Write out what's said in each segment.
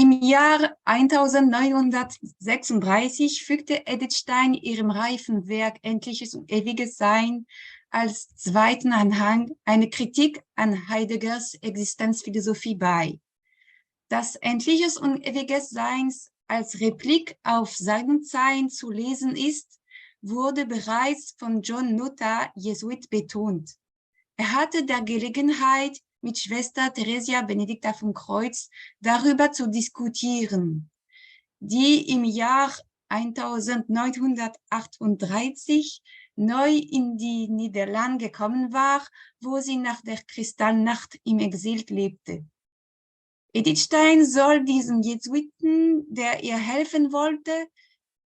Im Jahr 1936 fügte Edith Stein ihrem reifen Werk Endliches und Ewiges Sein als zweiten Anhang eine Kritik an Heideggers Existenzphilosophie bei. Das Endliches und Ewiges Seins als Replik auf Seidensein zu lesen ist, wurde bereits von John Nutter, Jesuit, betont. Er hatte der Gelegenheit, mit Schwester Theresia Benedicta vom Kreuz darüber zu diskutieren, die im Jahr 1938 neu in die Niederlande gekommen war, wo sie nach der Kristallnacht im Exil lebte. Edith Stein soll diesem Jesuiten, der ihr helfen wollte,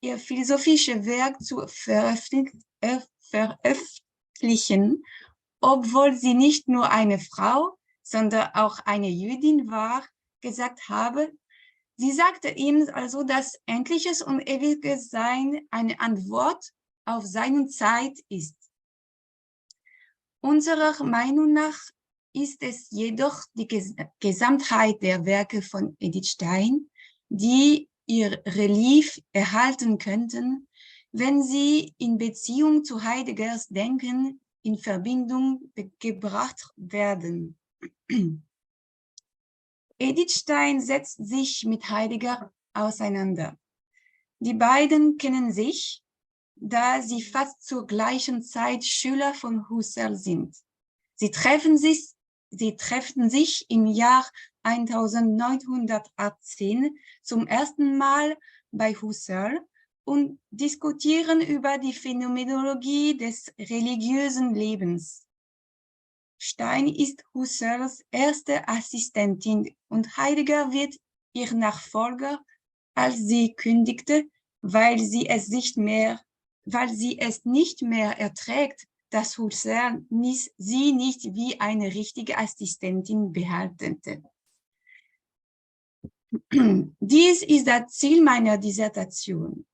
ihr philosophisches Werk zu veröffentlichen, obwohl sie nicht nur eine Frau, sondern auch eine Jüdin war, gesagt habe. Sie sagte ihm also, dass Endliches und Ewiges Sein eine Antwort auf seine Zeit ist. Unserer Meinung nach ist es jedoch die Gesamtheit der Werke von Edith Stein, die ihr Relief erhalten könnten, wenn sie in Beziehung zu Heideggers Denken in Verbindung gebracht werden. Edith Stein setzt sich mit Heidegger auseinander. Die beiden kennen sich, da sie fast zur gleichen Zeit Schüler von Husserl sind. Sie treffen sich im Jahr 1918 zum ersten Mal bei Husserl und diskutieren über die Phänomenologie des religiösen Lebens. Stein ist Husserls erste Assistentin und Heidegger wird ihr Nachfolger, als sie kündigte, weil sie es nicht mehr erträgt, dass Husserl sie nicht wie eine richtige Assistentin behandelte. Dies ist das Ziel meiner Dissertation.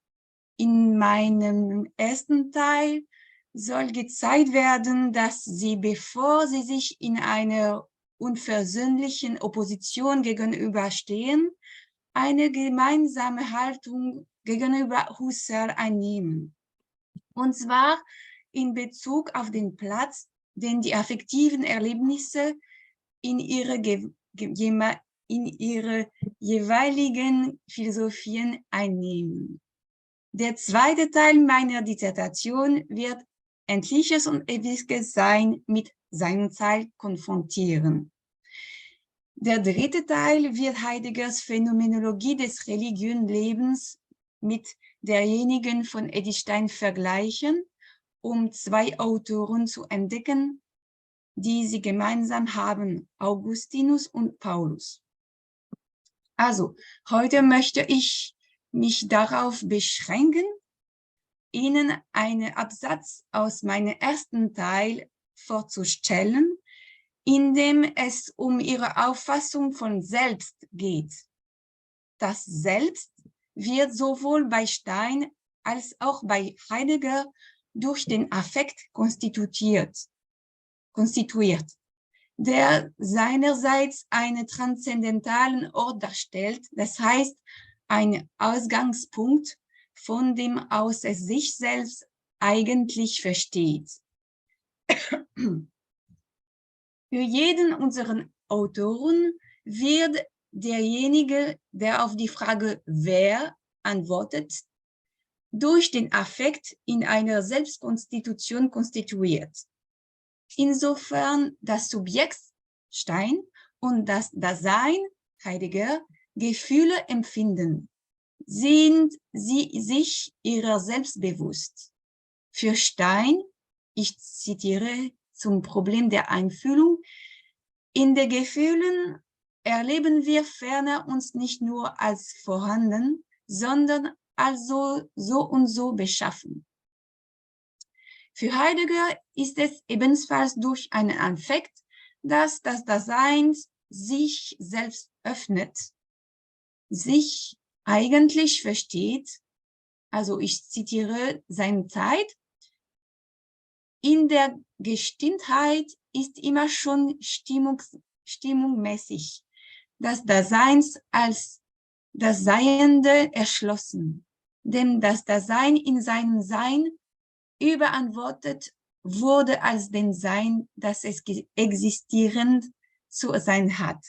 In meinem ersten Teil soll gezeigt werden, dass sie, bevor sie sich in einer unversöhnlichen Opposition gegenüberstehen, eine gemeinsame Haltung gegenüber Husserl einnehmen. Und zwar in Bezug auf den Platz, den die affektiven Erlebnisse in ihre jeweiligen Philosophien einnehmen. Der zweite Teil meiner Dissertation wird Endliches und Ewiges Sein mit seiner Zeit konfrontieren. Der dritte Teil wird Heideggers Phänomenologie des religiösen Lebens mit derjenigen von Edith Stein vergleichen, um zwei Autoren zu entdecken, die sie gemeinsam haben, Augustinus und Paulus. Also, heute möchte ich mich darauf beschränken, Ihnen einen Absatz aus meinem ersten Teil vorzustellen, in dem es um Ihre Auffassung von Selbst geht. Das Selbst wird sowohl bei Stein als auch bei Heidegger durch den Affekt konstituiert, der seinerseits einen transzendentalen Ort darstellt, das heißt, ein Ausgangspunkt, von dem aus es sich selbst eigentlich versteht. Für jeden unserer Autoren wird derjenige, der auf die Frage wer antwortet, durch den Affekt in einer Selbstkonstitution konstituiert. Insofern das Subjekt Stein und das Dasein Heidegger Gefühle empfinden, sind sie sich ihrer selbst bewusst. Für Stein, ich zitiere zum Problem der Einfühlung, in den Gefühlen erleben wir ferner uns nicht nur als vorhanden, sondern als so und so beschaffen. Für Heidegger ist es ebenfalls durch einen Affekt, dass das Dasein sich selbst öffnet, sich eigentlich versteht, also ich zitiere seine Zeit, in der Gestimmtheit ist immer schon stimmungsmäßig, das Dasein als das Seiende erschlossen, denn das Dasein in seinem Sein überantwortet wurde als den Sein, das es existierend zu sein hat.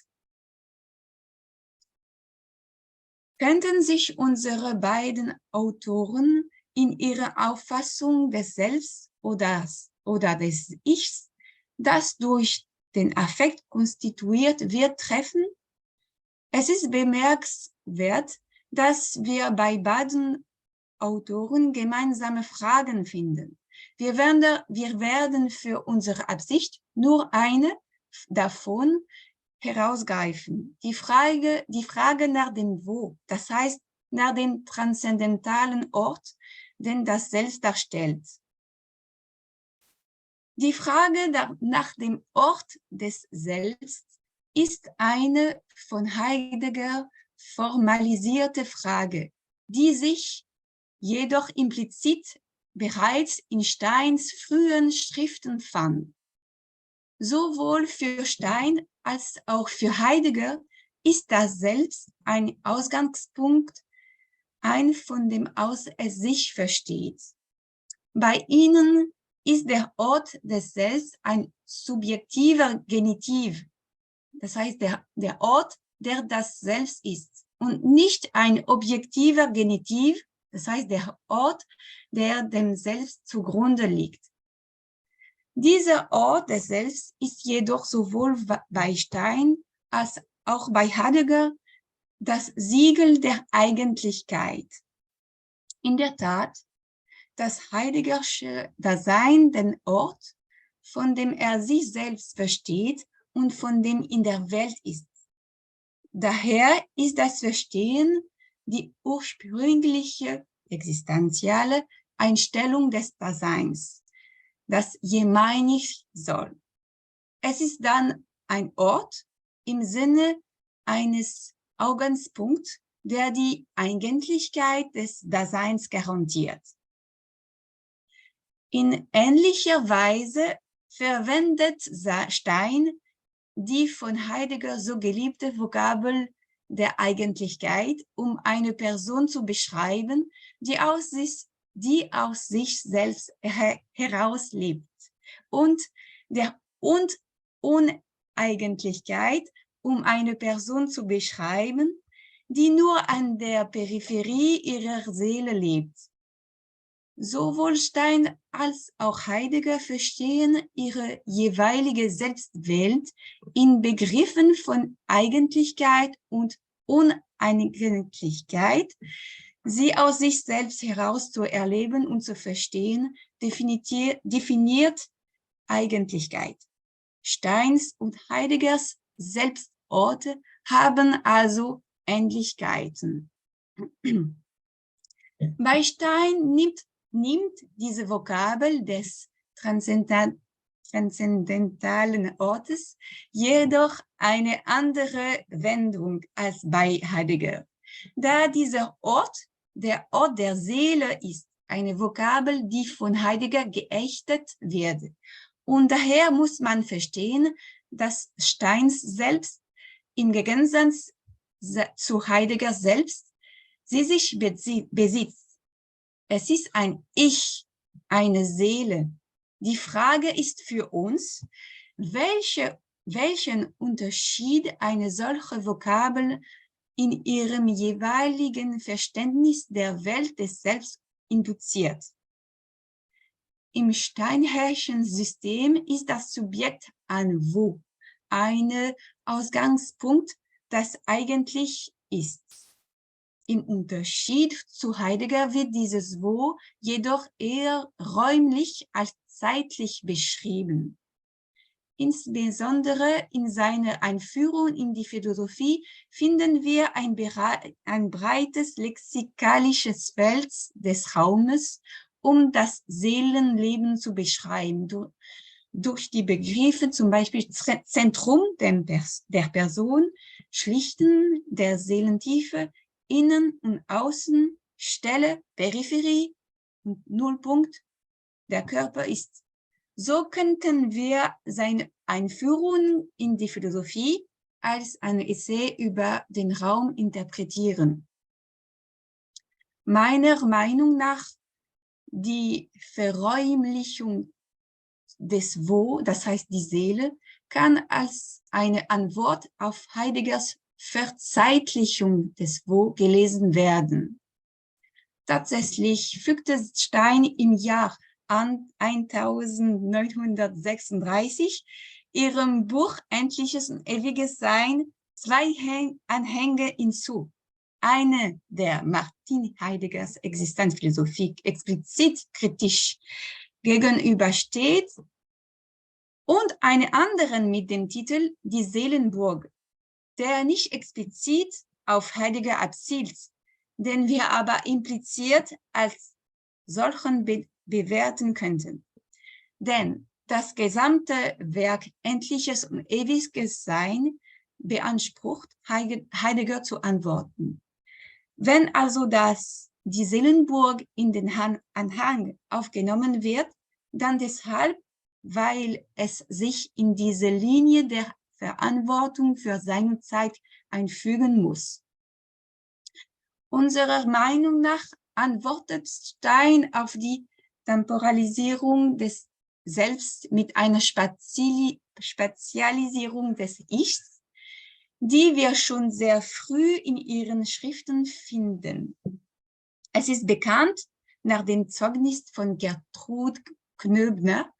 Könnten sich unsere beiden Autoren in ihrer Auffassung des Selbst oder des Ichs, das durch den Affekt konstituiert wird, treffen? Es ist bemerkenswert, dass wir bei beiden Autoren gemeinsame Fragen finden. Wir werden für unsere Absicht nur eine davon herausgreifen. Die Frage nach dem Wo, das heißt nach dem transzendentalen Ort, den das Selbst darstellt. Die Frage nach dem Ort des Selbst ist eine von Heidegger formalisierte Frage, die sich jedoch implizit bereits in Steins frühen Schriften fand. Sowohl für Stein als auch für Heidegger ist das Selbst ein Ausgangspunkt, von dem aus es sich versteht. Bei ihnen ist der Ort des Selbst ein subjektiver Genitiv, das heißt der Ort, der das Selbst ist, und nicht ein objektiver Genitiv, das heißt der Ort, der dem Selbst zugrunde liegt. Dieser Ort des Selbst ist jedoch sowohl bei Stein als auch bei Heidegger das Siegel der Eigentlichkeit. In der Tat, das Heideggersche Dasein den Ort, von dem er sich selbst versteht und von dem in der Welt ist. Daher ist das Verstehen die ursprüngliche existenziale Einstellung des Daseins, das je meinig soll. Es ist dann ein Ort im Sinne eines Ausgangspunkts, der die Eigentlichkeit des Daseins garantiert. In ähnlicher Weise verwendet Stein die von Heidegger so geliebte Vokabel der Eigentlichkeit, um eine Person zu beschreiben, die aus sich selbst herauslebt, und der Uneigentlichkeit, um eine Person zu beschreiben, die nur an der Peripherie ihrer Seele lebt. Sowohl Stein als auch Heidegger verstehen ihre jeweilige Selbstwelt in Begriffen von Eigentlichkeit und Uneigentlichkeit. Sie aus sich selbst heraus zu erleben und zu verstehen, definiert Eigentlichkeit. Steins und Heideggers Selbstorte haben also Ähnlichkeiten. Bei Stein nimmt diese Vokabel des transzendentalen Ortes jedoch eine andere Wendung als bei Heidegger, da dieser Ort der Ort der Seele ist, eine Vokabel, die von Heidegger geächtet wird. Und daher muss man verstehen, dass Steins selbst im Gegensatz zu Heidegger selbst sie sich besitzt. Es ist ein Ich, eine Seele. Die Frage ist für uns, welchen Unterschied eine solche Vokabel in ihrem jeweiligen Verständnis der Welt des Selbst induziert. Im Steinherrschen System ist das Subjekt ein Wo, ein Ausgangspunkt, das eigentlich ist. Im Unterschied zu Heidegger wird dieses Wo jedoch eher räumlich als zeitlich beschrieben. Insbesondere in seiner Einführung in die Philosophie finden wir ein breites lexikalisches Feld des Raumes, um das Seelenleben zu beschreiben. Durch die Begriffe zum Beispiel Zentrum der Person, Schlichten der Seelentiefe, Innen und Außen, Stelle, Peripherie und Nullpunkt, der Körper ist. So könnten wir seine Einführung in die Philosophie als ein Essay über den Raum interpretieren. Meiner Meinung nach die Verräumlichung des Wo, das heißt die Seele, kann als eine Antwort auf Heideggers Verzeitlichung des Wo gelesen werden. Tatsächlich fügte Stein im Jahr 1936 ihrem Buch Endliches und Ewiges Sein 2 Anhänge hinzu. Eine, der Martin Heideggers Existenzphilosophie explizit kritisch gegenübersteht, und eine andere mit dem Titel Die Seelenburg, der nicht explizit auf Heidegger abzielt, den wir aber impliziert als solchen bewerten könnten. Denn das gesamte Werk Endliches und Ewiges Sein beansprucht, Heidegger zu antworten. Wenn also die Seelenburg in den Anhang aufgenommen wird, dann deshalb, weil es sich in diese Linie der Verantwortung für seine Zeit einfügen muss. Unserer Meinung nach antwortet Stein auf die Temporalisierung des Selbst mit einer Spezialisierung des Ichs, die wir schon sehr früh in ihren Schriften finden. Es ist bekannt, nach dem Zeugnis von Gertrud Knöbner,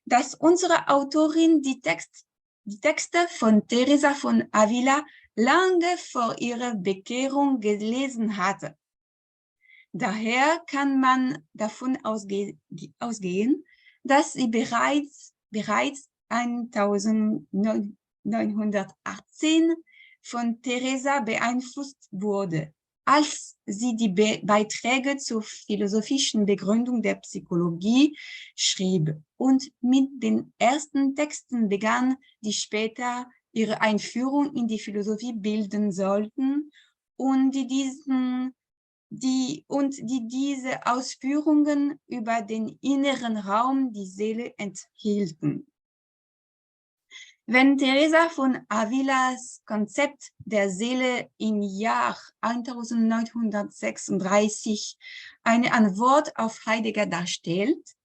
dass unsere Autorin die Texte von Teresa von Avila lange vor ihrer Bekehrung gelesen hatte. Daher kann man davon ausgehen, dass sie bereits 1918 von Teresa beeinflusst wurde, als sie die Beiträge zur philosophischen Begründung der Psychologie schrieb und mit den ersten Texten begann, die später ihre Einführung in die Philosophie bilden sollten und die diese Ausführungen über den inneren Raum, die Seele, enthielten. Wenn Teresa von Avilas Konzept der Seele im Jahr 1936 eine Antwort auf Heidegger darstellt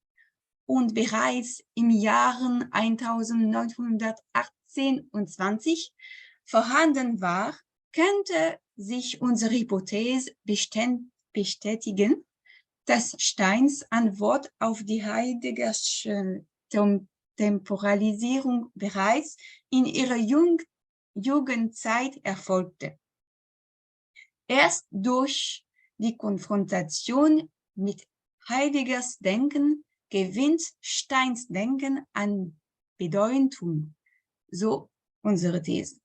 und bereits im Jahren 1918 und 20 vorhanden war, könnte sich unsere Hypothese bestätigen, dass Steins Antwort auf die Heideggersche Temporalisierung bereits in ihrer Jugendzeit erfolgte. Erst durch die Konfrontation mit Heideggers Denken gewinnt Steins Denken an Bedeutung, so unsere These.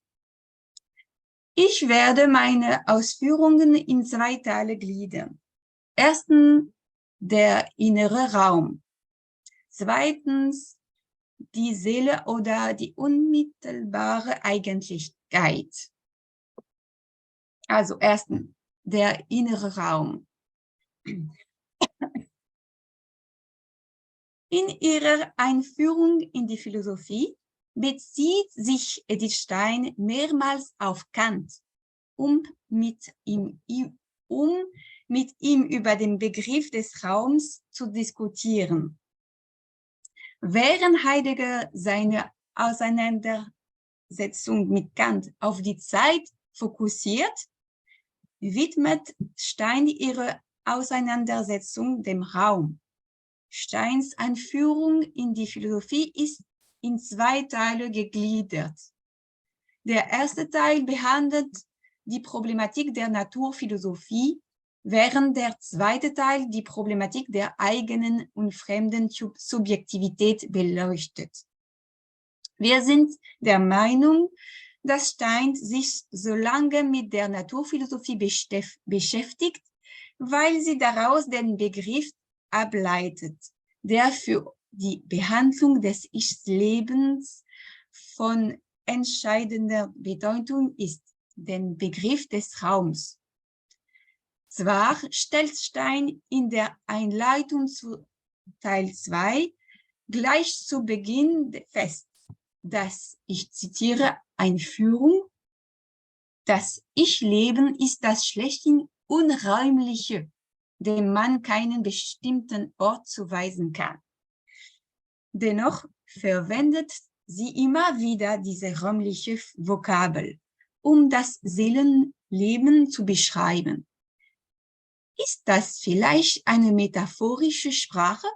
Ich werde meine Ausführungen in 2 Teile gliedern. Erstens der innere Raum. Zweitens die Seele oder die unmittelbare Eigentlichkeit. Also erstens der innere Raum. In ihrer Einführung in die Philosophie bezieht sich Edith Stein mehrmals auf Kant, um mit ihm über den Begriff des Raums zu diskutieren. Während Heidegger seine Auseinandersetzung mit Kant auf die Zeit fokussiert, widmet Stein ihre Auseinandersetzung dem Raum. Steins Einführung in die Philosophie ist in 2 Teile gegliedert. Der erste Teil behandelt die Problematik der Naturphilosophie, während der zweite Teil die Problematik der eigenen und fremden Subjektivität beleuchtet. Wir sind der Meinung, dass Stein sich so lange mit der Naturphilosophie beschäftigt, weil sie daraus den Begriff ableitet, der für die Behandlung des Ich-Lebens von entscheidender Bedeutung ist, den Begriff des Raums. Zwar stellt Stein in der Einleitung zu Teil 2 gleich zu Beginn fest, dass, ich zitiere, Einführung, das Ich-Leben ist das schlechthin Unräumliche, dem man keinen bestimmten Ort zuweisen kann. Dennoch verwendet sie immer wieder diese räumliche Vokabel, um das Seelenleben zu beschreiben. Ist das vielleicht eine metaphorische Sprache?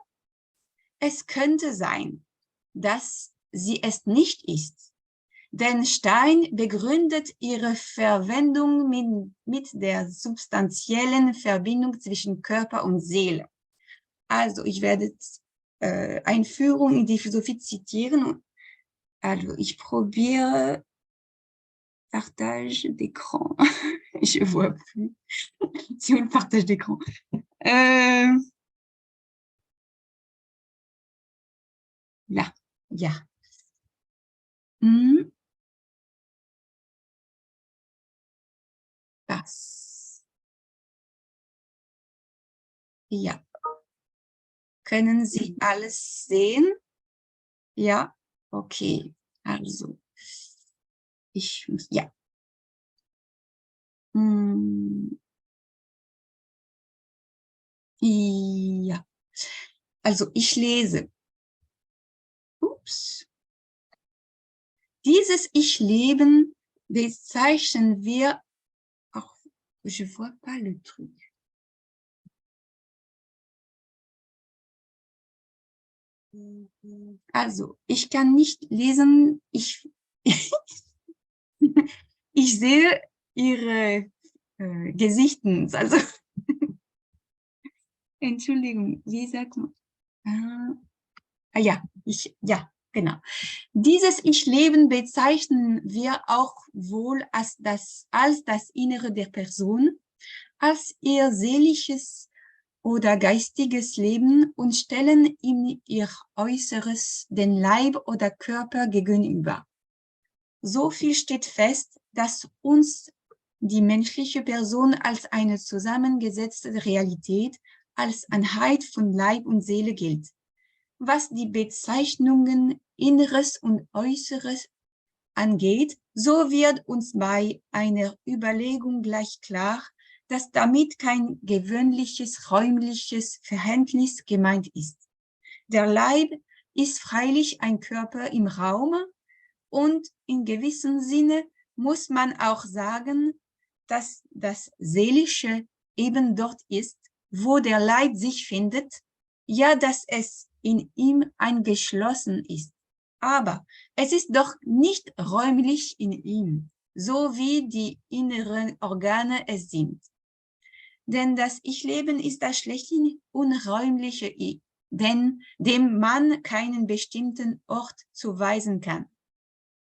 Es könnte sein, dass sie es nicht ist, denn Stein begründet ihre Verwendung mit der substanziellen Verbindung zwischen Körper und Seele. Also, ich werde Einführung in die Philosophie zitieren. Also, ich probiere Partage d'écran. Je vois plus. C'est où le partage d'écran? Là, ja. Das. Ja. Können Sie alles sehen? Ja? Okay. Also, ich muss, ja. Ja. Also, ich lese. Ups. Dieses Ich-Leben bezeichnen wir auch. Je vois pas le truc. Also, ich kann nicht lesen. Ich sehe Ihre Gesichten. Also, Entschuldigung, wie sagt man? Ja, genau. Dieses Ich-Leben bezeichnen wir auch wohl als das Innere der Person, als ihr seelisches oder geistiges Leben und stellen ihm ihr Äußeres, den Leib oder Körper gegenüber. So viel steht fest, dass uns die menschliche Person als eine zusammengesetzte Realität, als Einheit von Leib und Seele gilt. Was die Bezeichnungen Inneres und Äußeres angeht, so wird uns bei einer Überlegung gleich klar, dass damit kein gewöhnliches räumliches Verhältnis gemeint ist. Der Leib ist freilich ein Körper im Raum und in gewissem Sinne muss man auch sagen, dass das Seelische eben dort ist, wo der Leib sich findet, ja, dass es in ihm eingeschlossen ist. Aber es ist doch nicht räumlich in ihm, so wie die inneren Organe es sind. Denn das Ich-Leben ist das schlechthin unräumliche Ich, denn dem man keinen bestimmten Ort zuweisen kann.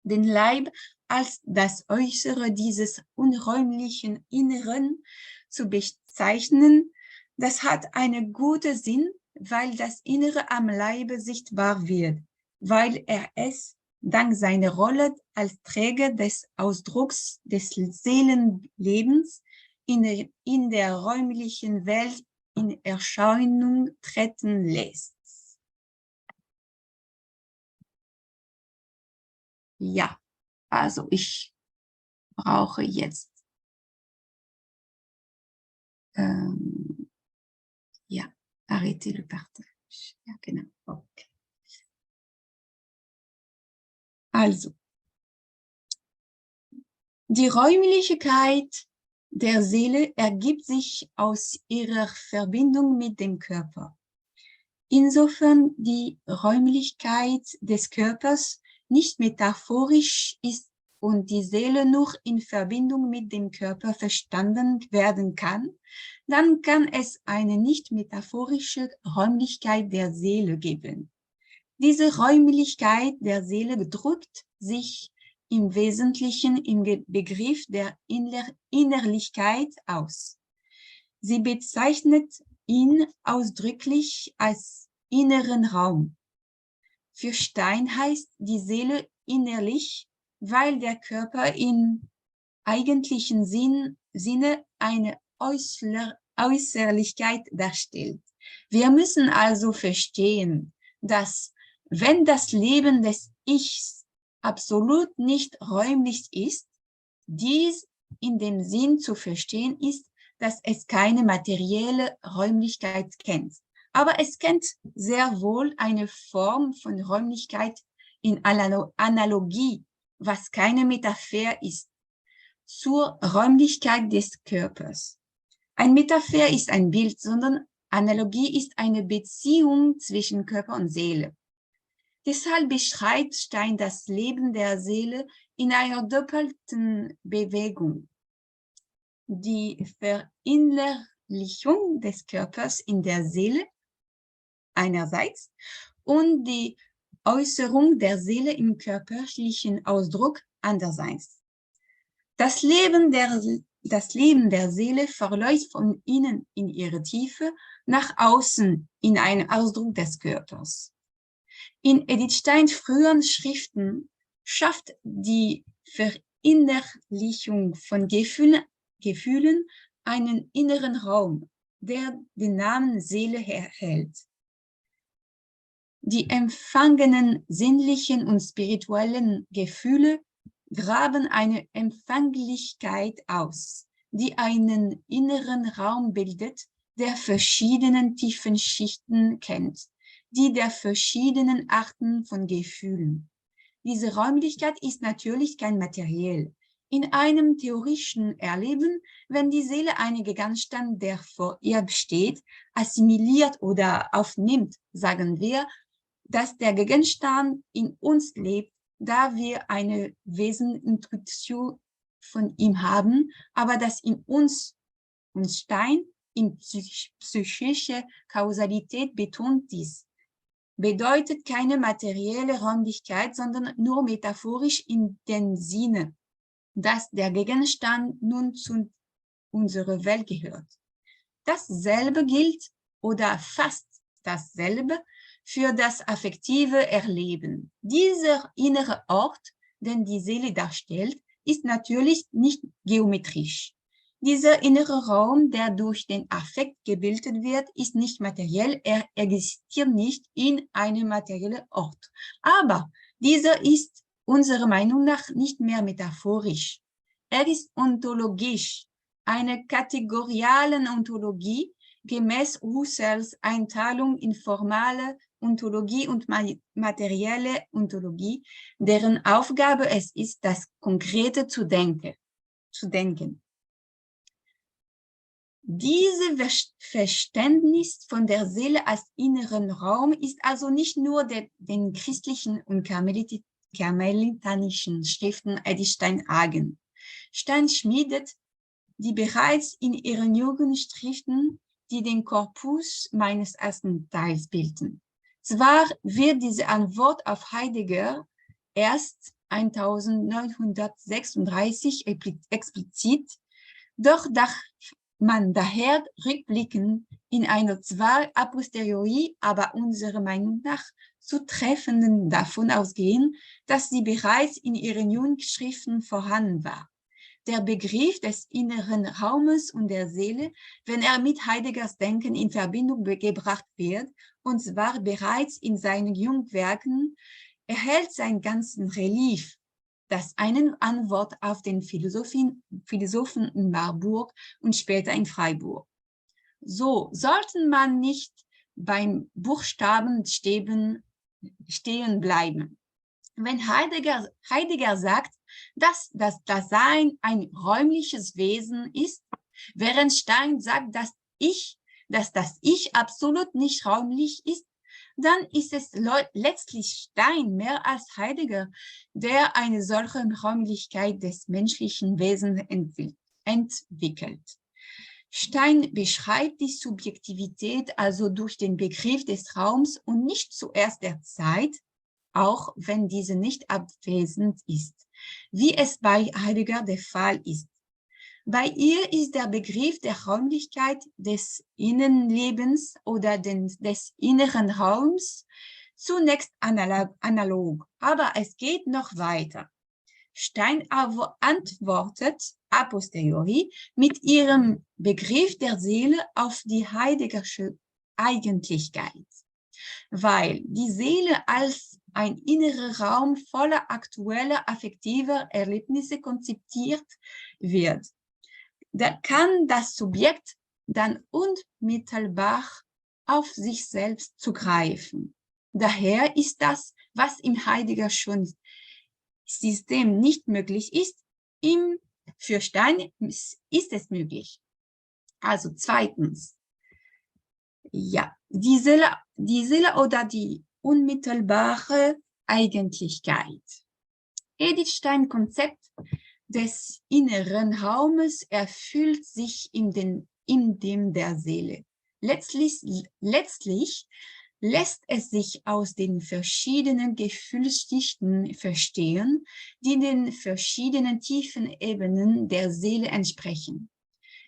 Den Leib als das Äußere dieses unräumlichen Inneren zu bezeichnen, das hat einen guten Sinn, weil das Innere am Leibe sichtbar wird, weil er es dank seiner Rolle als Träger des Ausdrucks des Seelenlebens in der räumlichen Welt in Erscheinung treten lässt. Ja, also ich brauche jetzt ja, arrêter le partage. Ja, genau. Okay. Also, die Räumlichkeit der Seele ergibt sich aus ihrer Verbindung mit dem Körper. Insofern die Räumlichkeit des Körpers nicht metaphorisch ist und die Seele nur in Verbindung mit dem Körper verstanden werden kann, dann kann es eine nicht metaphorische Räumlichkeit der Seele geben. Diese Räumlichkeit der Seele drückt sich im Wesentlichen im Begriff der Innerlichkeit aus. Sie bezeichnet ihn ausdrücklich als inneren Raum. Für Stein heißt die Seele innerlich, weil der Körper im eigentlichen Sinne eine Äußerlichkeit darstellt. Wir müssen also verstehen, dass wenn das Leben des Ichs absolut nicht räumlich ist, dies in dem Sinn zu verstehen ist, dass es keine materielle Räumlichkeit kennt. Aber es kennt sehr wohl eine Form von Räumlichkeit in Analogie, was keine Metapher ist, zur Räumlichkeit des Körpers. Ein Metapher ist ein Bild, sondern Analogie ist eine Beziehung zwischen Körper und Seele. Deshalb beschreibt Stein das Leben der Seele in einer doppelten Bewegung. Die Verinnerlichung des Körpers in der Seele einerseits und die Äußerung der Seele im körperlichen Ausdruck andererseits. Das Leben der Seele verläuft von innen in ihre Tiefe nach außen in einen Ausdruck des Körpers. In Edith Steins früheren Schriften schafft die Verinnerlichung von Gefühlen einen inneren Raum, der den Namen Seele erhält. Die empfangenen sinnlichen und spirituellen Gefühle graben eine Empfänglichkeit aus, die einen inneren Raum bildet, der verschiedenen tiefen Schichten kennt, die der verschiedenen Arten von Gefühlen. Diese Räumlichkeit ist natürlich kein Materiell. In einem theoretischen Erleben, wenn die Seele einen Gegenstand, der vor ihr besteht, assimiliert oder aufnimmt, sagen wir, dass der Gegenstand in uns lebt, da wir eine Wesenintuition von ihm haben, aber dass in uns Stein in psychische Kausalität betont dies. Bedeutet keine materielle Räumlichkeit, sondern nur metaphorisch in dem Sinne, dass der Gegenstand nun zu unserer Welt gehört. Dasselbe gilt oder fast dasselbe für das affektive Erleben. Dieser innere Ort, den die Seele darstellt, ist natürlich nicht geometrisch. Dieser innere Raum, der durch den Affekt gebildet wird, ist nicht materiell, er existiert nicht in einem materiellen Ort. Aber dieser ist unserer Meinung nach nicht mehr metaphorisch. Er ist ontologisch, eine kategoriale Ontologie, gemäß Russells Einteilung in formale Ontologie und materielle Ontologie, deren Aufgabe es ist, das Konkrete zu denken. Dieses Verständnis von der Seele als inneren Raum ist also nicht nur den christlichen und karmelitanischen Schriften Edith Stein eigen. Stein schmiedet die bereits in ihren Jugendschriften, die den Korpus meines ersten Teils bilden. Zwar wird diese Antwort auf Heidegger erst 1936 explizit, doch darf man daher rückblickend in einer zwar a posteriori, aber unserer Meinung nach zutreffenden davon ausgehen, dass sie bereits in ihren Jugendschriften vorhanden war. Der Begriff des inneren Raumes und der Seele, wenn er mit Heideggers Denken in Verbindung gebracht wird, und zwar bereits in seinen Jungwerken, erhält seinen ganzen Relief, das eine Antwort auf den Philosophen in Marburg und später in Freiburg. So sollten man nicht beim Buchstaben stehen bleiben. Wenn Heidegger sagt, dass das Dasein ein räumliches Wesen ist, während Stein sagt, dass das Ich absolut nicht räumlich ist, dann ist es letztlich Stein mehr als Heidegger, der eine solche Räumlichkeit des menschlichen Wesens entwickelt. Stein beschreibt die Subjektivität also durch den Begriff des Raums und nicht zuerst der Zeit, auch wenn diese nicht abwesend ist, wie es bei Heidegger der Fall ist. Bei ihr ist der Begriff der Räumlichkeit des Innenlebens oder des inneren Raums zunächst analog, aber es geht noch weiter. Stein antwortet a posteriori mit ihrem Begriff der Seele auf die Heideggersche Eigentlichkeit, weil die Seele als ein innerer Raum voller aktueller affektiver Erlebnisse konzipiert wird, da kann das Subjekt dann unmittelbar auf sich selbst zugreifen. Daher ist das, was im Heidegger'schen System nicht möglich ist, für Stein ist es möglich. Also zweitens, ja, die Seele oder die unmittelbare Eigentlichkeit. Edith Steins Konzept des inneren Raumes erfüllt sich in dem der Seele. Letztlich lässt es sich aus den verschiedenen Gefühlsschichten verstehen, die den verschiedenen tiefen Ebenen der Seele entsprechen.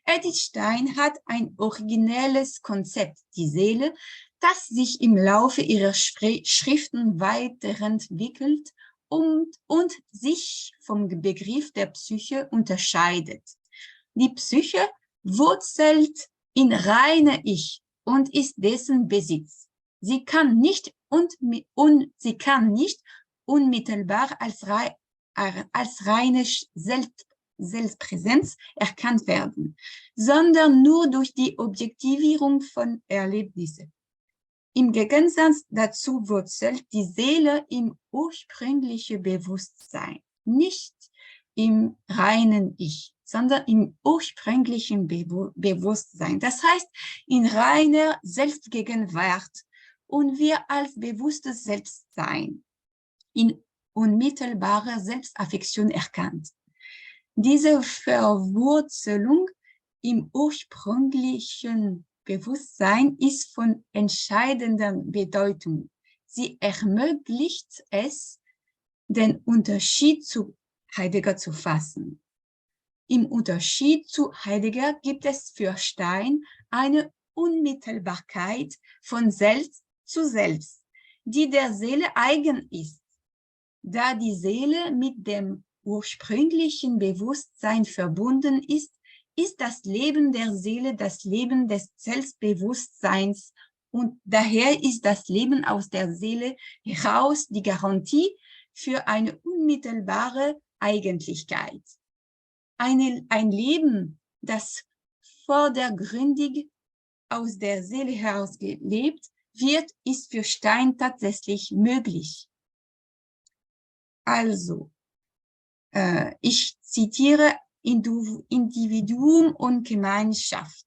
Edith Stein hat ein originelles Konzept, die Seele, das sich im Laufe ihrer Schriften weiterentwickelt und sich vom Begriff der Psyche unterscheidet. Die Psyche wurzelt in reiner Ich und ist dessen Besitz. Sie kann nicht unmittelbar als reine Selbstpräsenz erkannt werden, sondern nur durch die Objektivierung von Erlebnissen. Im Gegensatz dazu wurzelt die Seele im ursprünglichen Bewusstsein, nicht im reinen Ich, sondern im ursprünglichen Bewusstsein. Das heißt, in reiner Selbstgegenwart und wir als bewusstes Selbstsein, in unmittelbarer Selbstaffektion erkannt. Diese Verwurzelung im ursprünglichen Bewusstsein ist von entscheidender Bedeutung. Sie ermöglicht es, den Unterschied zu Heidegger zu fassen. Im Unterschied zu Heidegger gibt es für Stein eine Unmittelbarkeit von Selbst zu Selbst, die der Seele eigen ist. Da die Seele mit dem ursprünglichen Bewusstsein verbunden ist, ist das Leben der Seele das Leben des Selbstbewusstseins und daher ist das Leben aus der Seele heraus die Garantie für eine unmittelbare Eigentlichkeit. Ein Leben, das vordergründig aus der Seele heraus gelebt wird, ist für Stein tatsächlich möglich. Also, ich zitiere Individuum und Gemeinschaft.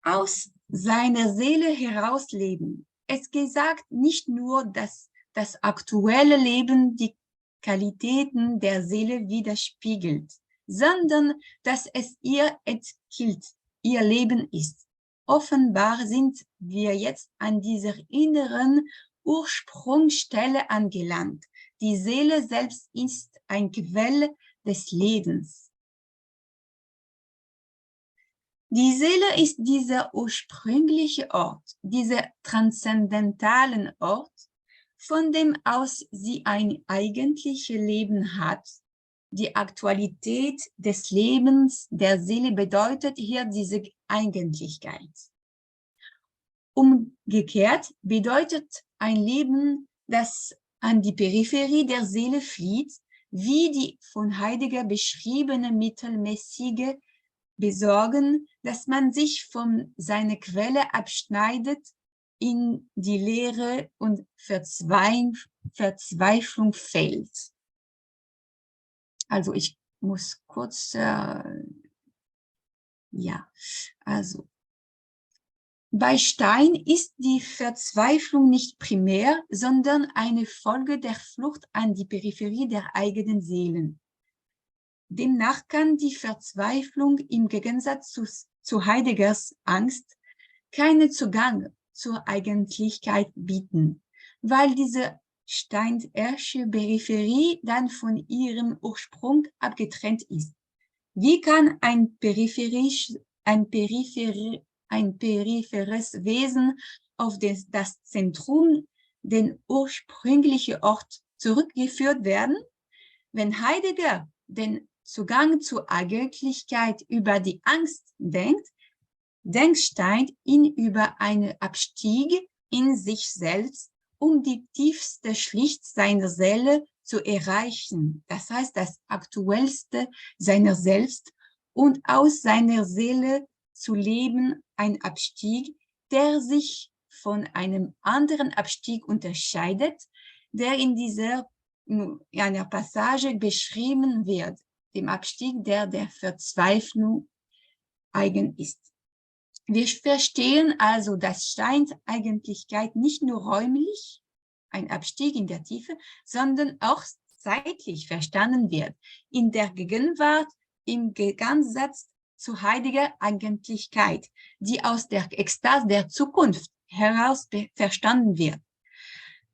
Aus seiner Seele herausleben. Es gesagt nicht nur, dass das aktuelle Leben die Qualitäten der Seele widerspiegelt, sondern dass es ihr entgilt, ihr Leben ist. Offenbar sind wir jetzt an dieser inneren Ursprungsstelle angelangt. Die Seele selbst ist ein Quell des Lebens. Die Seele ist dieser ursprüngliche Ort, dieser transzendentalen Ort, von dem aus sie ein eigentliches Leben hat. Die Aktualität des Lebens der Seele bedeutet hier diese Eigentlichkeit. Umgekehrt bedeutet ein Leben, das an die Peripherie der Seele flieht, wie die von Heidegger beschriebene mittelmäßige Besorgen, dass man sich von seiner Quelle abschneidet, in die Leere und Verzweiflung fällt. Also ich muss kurz, bei Stein ist die Verzweiflung nicht primär, sondern eine Folge der Flucht an die Peripherie der eigenen Seelen. Demnach kann die Verzweiflung im Gegensatz zu Heideggers Angst keinen Zugang zur Eigentlichkeit bieten, weil diese steinersche Peripherie dann von ihrem Ursprung abgetrennt ist. Wie kann ein peripheres Wesen auf das Zentrum, den ursprünglichen Ort, zurückgeführt werden? Wenn Heidegger den Zugang zur Eigentlichkeit über die Angst denkt, denkt Stein ihn über einen Abstieg in sich selbst um die tiefste Schicht seiner Seele zu erreichen. Das heißt, das Aktuellste seiner selbst und aus seiner Seele zu leben, ein Abstieg, der sich von einem anderen Abstieg unterscheidet, der in dieser einer Passage beschrieben wird, dem Abstieg, der der Verzweiflung eigen ist. Wir verstehen also, dass Steins Eigentlichkeit nicht nur räumlich, ein Abstieg in der Tiefe, sondern auch zeitlich verstanden wird, in der Gegenwart im Gegensatz zu heiliger Eigentlichkeit, die aus der Ekstase der Zukunft heraus verstanden wird.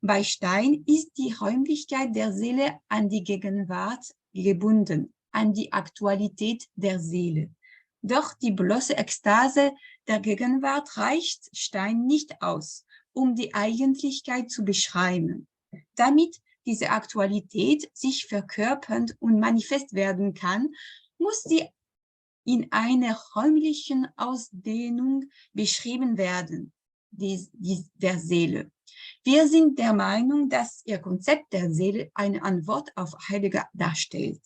Bei Stein ist die Räumlichkeit der Seele an die Gegenwart gebunden, an die Aktualität der Seele. Doch die bloße Ekstase der Gegenwart reicht Stein nicht aus, um die Eigentlichkeit zu beschreiben. Damit diese Aktualität sich verkörpern und manifest werden kann, muss sie in einer räumlichen Ausdehnung beschrieben werden, der Seele. Wir sind der Meinung, dass ihr Konzept der Seele eine Antwort auf Heidegger darstellt.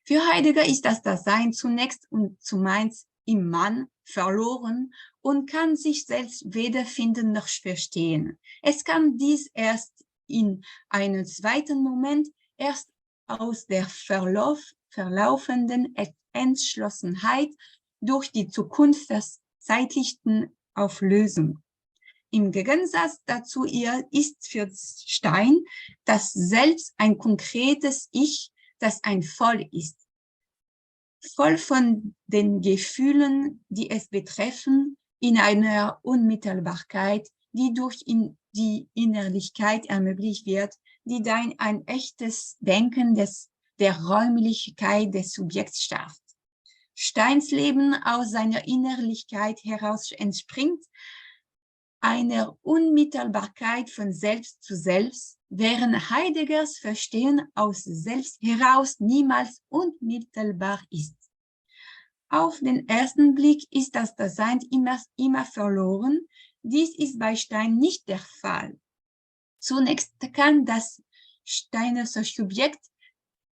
Für Heidegger ist das Dasein zunächst und zumeist im Mann verloren und kann sich selbst weder finden noch verstehen. Es kann dies erst in einem zweiten Moment, erst aus der verlaufenden Entschlossenheit durch die Zukunft verzeitlichten Auflösung. Im Gegensatz dazu ist für Stein das Selbst ein konkretes Ich, das ein Voll ist. Voll von den Gefühlen, die es betreffen, in einer Unmittelbarkeit, die durch die Innerlichkeit ermöglicht wird, die dann ein echtes Denken der Räumlichkeit des Subjekts schafft. Steins Leben aus seiner Innerlichkeit heraus entspringt einer Unmittelbarkeit von Selbst zu Selbst, während Heideggers Verstehen aus Selbst heraus niemals unmittelbar ist. Auf den ersten Blick ist das Dasein immer verloren. Dies ist bei Stein nicht der Fall. Zunächst kann das Steinersche Subjekt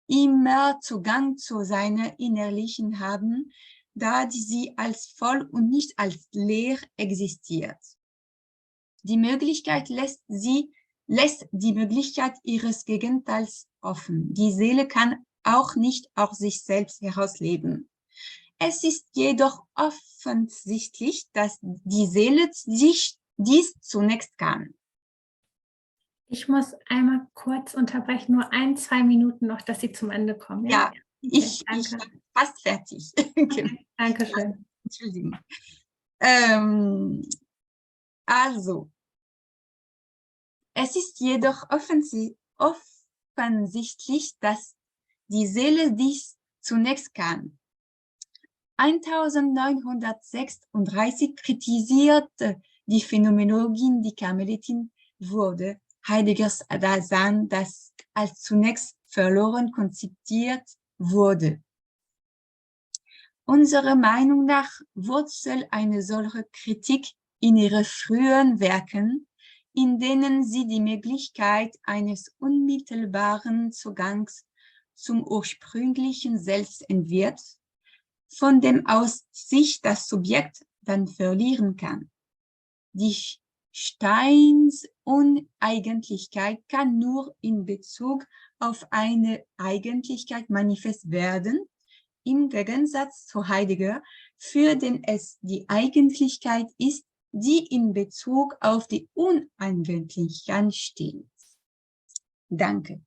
immer Zugang zu seiner Innerlichen haben, da sie als voll und nicht als leer existiert. Die Möglichkeit lässt die Möglichkeit ihres Gegenteils offen. Die Seele kann auch nicht aus sich selbst herausleben. Es ist jedoch offensichtlich, dass die Seele sich dies zunächst kann. Ich muss einmal kurz unterbrechen, nur 1-2 Minuten noch, dass Sie zum Ende kommen. Ja, Okay, ich bin fast fertig. Okay, Dankeschön. Entschuldigung. Also, es ist jedoch offensichtlich, dass die Seele dies zunächst kann. 1936 kritisierte die Phänomenologin die Karmelitin wurde Heideggers Dasein, das als zunächst verloren konzipiert wurde. Unserer Meinung nach wurzelt eine solche Kritik in ihren frühen Werken, in denen sie die Möglichkeit eines unmittelbaren Zugangs zum ursprünglichen Selbst entwirft, von dem aus sich das Subjekt dann verlieren kann. Die Steins Uneigentlichkeit kann nur in Bezug auf eine Eigentlichkeit manifest werden, im Gegensatz zu Heidegger, für den es die Eigentlichkeit ist, die in Bezug auf die Uneigentlichkeit steht. Danke.